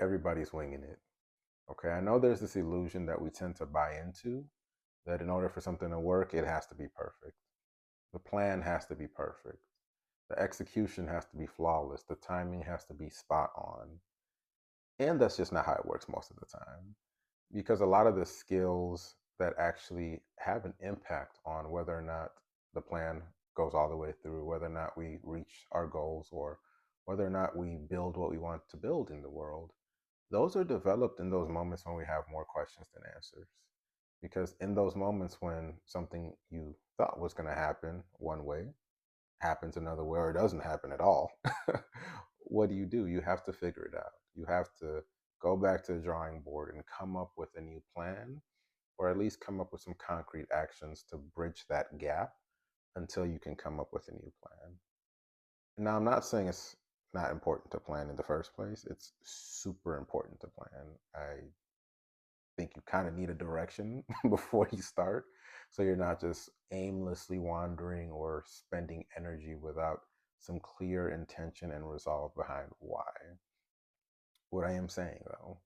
everybody's winging it. Okay, I know there's this illusion that we tend to buy into that in order for something to work, it has to be perfect. The plan has to be perfect. The execution has to be flawless. The timing has to be spot on. And that's just not how it works most of the time. Because a lot of the skills that actually have an impact on whether or not the plan goes all the way through, whether or not we reach our goals, or whether or not we build what we want to build in the world, those are developed in those moments when we have more questions than answers. Because in those moments when something you thought was going to happen one way happens another way or doesn't happen at all, what do? You have to figure it out. You have to go back to the drawing board and come up with a new plan, or at least come up with some concrete actions to bridge that gap until you can come up with a new plan. Now, I'm not saying it's not important to plan in the first place. It's super important to plan. I think you kind of need a direction before you start. So you're not just aimlessly wandering or spending energy without some clear intention and resolve behind why. What I am saying, though,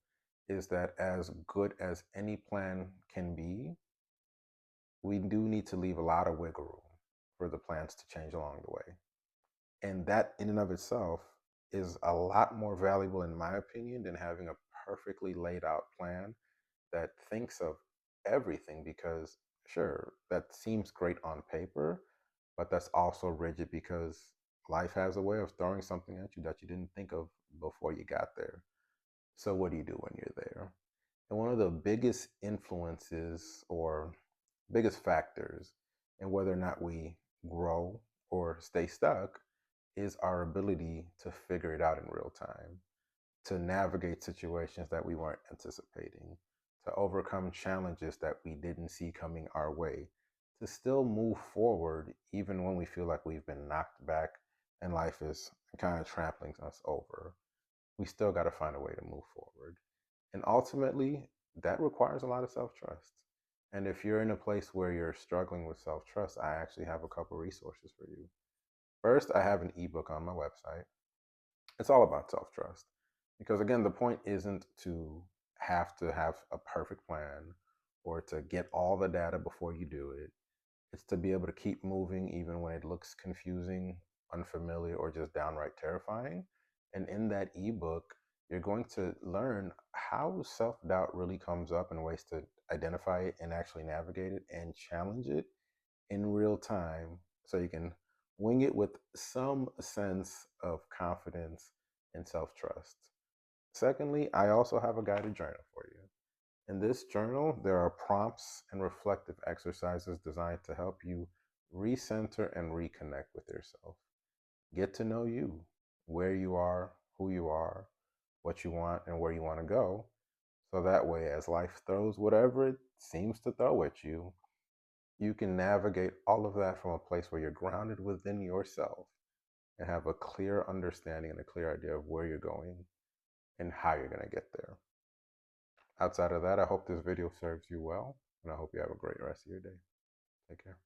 is that as good as any plan can be, we do need to leave a lot of wiggle room for the plans to change along the way. And that, in and of itself, is a lot more valuable, in my opinion, than having a perfectly laid out plan that thinks of everything. Because sure, that seems great on paper, but that's also rigid because life has a way of throwing something at you that you didn't think of before you got there. So what do you do when you're there? And one of the biggest influences or biggest factors in whether or not we grow or stay stuck is our ability to figure it out in real time, to navigate situations that we weren't anticipating, to overcome challenges that we didn't see coming our way, to still move forward even when we feel like we've been knocked back and life is kind of trampling us over. We still got to find a way to move forward. And ultimately, that requires a lot of self trust. And if you're in a place where you're struggling with self trust, I actually have a couple resources for you. First, I have an ebook on my website. It's all about self trust. Because again, the point isn't to have a perfect plan or to get all the data before you do it. It's to be able to keep moving even when it looks confusing, unfamiliar, or just downright terrifying. And in that ebook, you're going to learn how self doubt really comes up and ways to identify it and actually navigate it and challenge it in real time so you can wing it with some sense of confidence and self trust. Secondly, I also have a guided journal for you. In this journal, there are prompts and reflective exercises designed to help you recenter and reconnect with yourself. Get to know you, where you are, who you are, what you want, and where you want to go. So that way, as life throws whatever it seems to throw at you, you can navigate all of that from a place where you're grounded within yourself and have a clear understanding and a clear idea of where you're going and how you're going to get there. Outside of that, I hope this video serves you well, and I hope you have a great rest of your day. Take care.